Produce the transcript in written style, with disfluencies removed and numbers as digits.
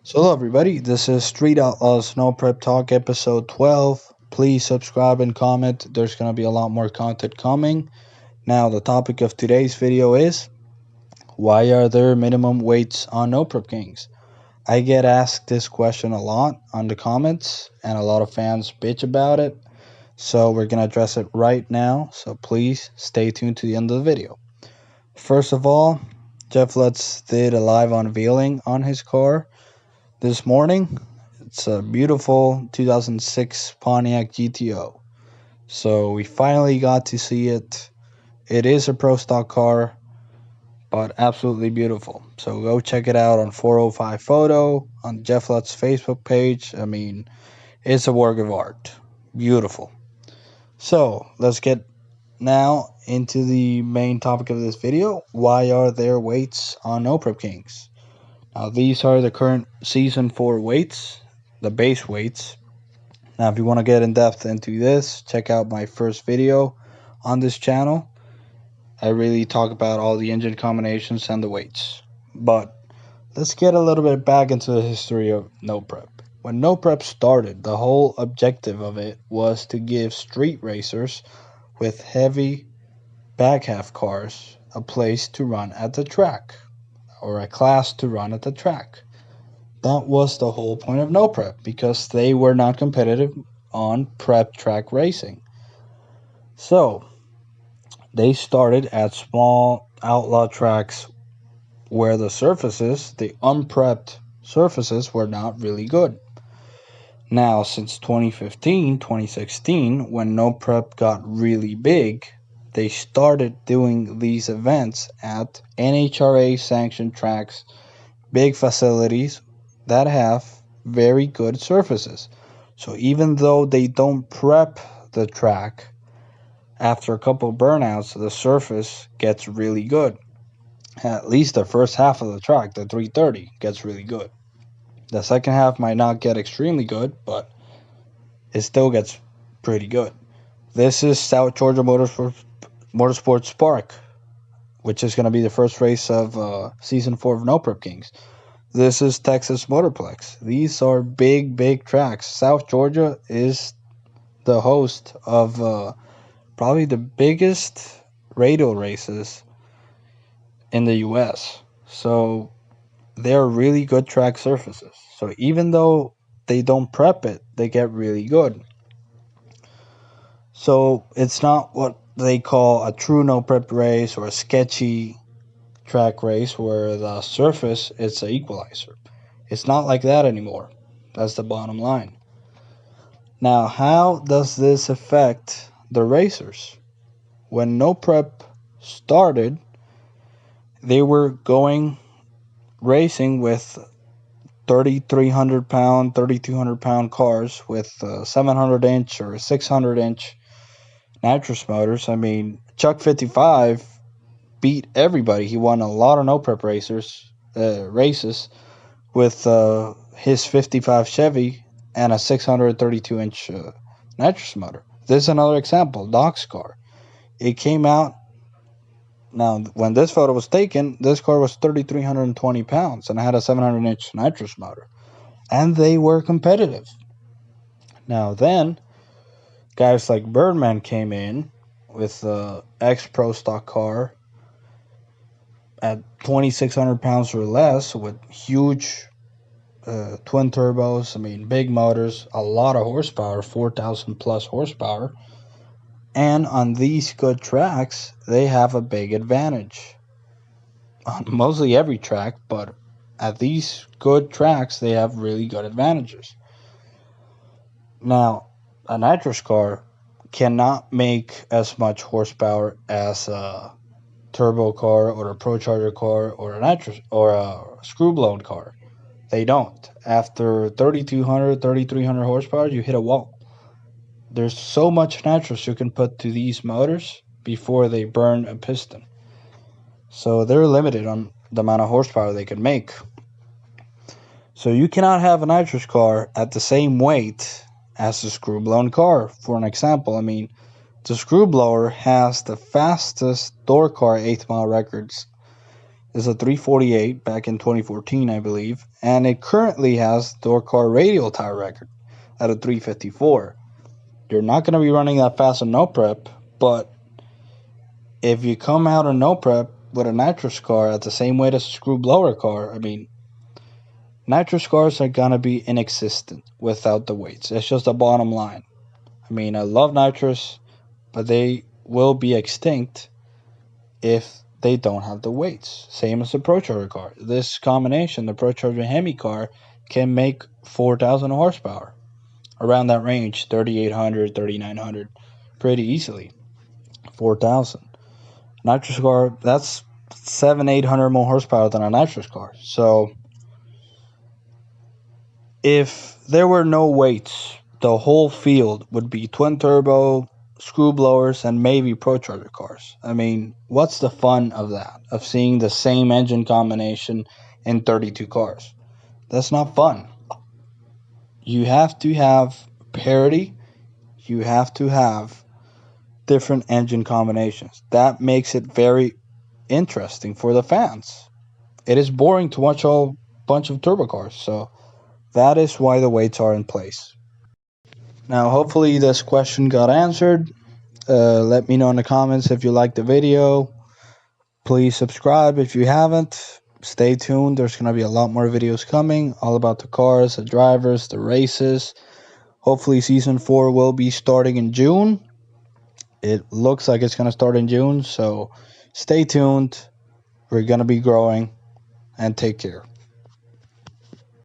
So hello everybody, this is Street Outlaws No Prep Talk episode 12. Please subscribe and comment. There's going to be a lot more content coming. Now the topic of today's video is, why are there minimum weights on No Prep Kings? I get asked this question a lot on the comments and a lot of fans bitch about it. So we're going to address it right now. So please stay tuned to the end of the video. First of all, Jeff Lutz did a live unveiling on his car this morning. It's a beautiful 2006 Pontiac GTO. So we finally got to see it. It is a pro stock car, but absolutely beautiful. So go check it out on 405 Photo, on Jeff Lutz's Facebook page. I mean, it's a work of art. Beautiful. So let's get now into the main topic of this video. Why are there weights on No Prep Kings? Now these are the current season 4 weights, the base weights. Now if you want to get in depth into this, check out my first video on this channel. I really talk about all the engine combinations and the weights. But let's get a little bit back into the history of No Prep. When No Prep started, the whole objective of it was to give street racers with heavy back half cars a place to run at the track, or a class to run at the track. That was the whole point of No Prep, because they were not competitive on prep track racing. So they started at small outlaw tracks where the surfaces, the unprepped surfaces, were not really good. Now, since 2015, 2016, when No Prep got really big, they started doing these events at NHRA sanctioned tracks, big facilities that have very good surfaces. So even though they don't prep the track, after a couple of burnouts, the surface gets really good. At least the first half of the track, the 330, gets really good. The second half might not get extremely good, but it still gets pretty good. This is South Georgia Motorsports Park, which is going to be the first race of Season 4 of No Prep Kings. This is Texas Motorplex. These are big tracks. South Georgia is the host of probably the biggest radial races in the US. So they're really good track surfaces. So even though they don't prep it, they get really good. So it's not what they call a true no prep race or a sketchy track race where the surface is an equalizer. It's not like that anymore. That's the bottom line. Now, how does this affect the racers? When No Prep started, they were going racing with 3,300 pound, 3,200 pound cars with 700 inch or 600 inch nitrous motors. I mean, Chuck 55 beat everybody. He won a lot of No Prep races with his 55 Chevy and a 632 inch nitrous motor. This is another example. Doc's car. It came out. Now, when this photo was taken, this car was 3,320 pounds and had a 700 inch nitrous motor. And they were competitive. Now then, guys like Birdman came in with the X-Pro stock car at 2,600 pounds or less with huge twin turbos. I mean, big motors, a lot of horsepower, 4,000 plus horsepower. And on these good tracks, they have a big advantage. On mostly every track, but at these good tracks, they have really good advantages. Now, a nitrous car cannot make as much horsepower as a turbo car or a procharger car or a nitrous or a screw blown car. They don't. After 3,200, 3,300 horsepower, you hit a wall. There's so much nitrous you can put to these motors before they burn a piston. So they're limited on the amount of horsepower they can make. So you cannot have a nitrous car at the same weight as a screw blown car. For an example, I mean, the screw blower has the fastest door car 8th mile records is a 348 back in 2014, I believe, and it currently has door car radial tire record at a 354. You're not going to be running that fast in no prep, but if you come out in no prep with a nitrous car at the same weight as a screw blower car, I mean, nitrous cars are going to be inexistent without the weights. It's just a bottom line. I mean, I love nitrous, but they will be extinct if they don't have the weights. Same as the Pro Charger car. This combination, the Pro Charger Hemi car, can make 4,000 horsepower. Around that range, 3,800, 3,900, pretty easily. 4,000. Nitrous car, that's 700-800 more horsepower than a nitrous car. So if there were no weights, the whole field would be twin turbo, screw blowers, and maybe Pro Charger cars. I mean, what's the fun of that? Of seeing the same engine combination in 32 cars? That's not fun. You have to have parity. You have to have different engine combinations. That makes it very interesting for the fans. It is boring to watch a bunch of turbo cars, so that is why the weights are in place. Now, hopefully this question got answered. Let me know in the comments if you liked the video. Please subscribe if you haven't. Stay tuned. There's going to be a lot more videos coming, all about the cars, the drivers, the races. Hopefully season 4 will be starting in June. It looks like it's going to start in June, so stay tuned. We're going to be growing, and take care.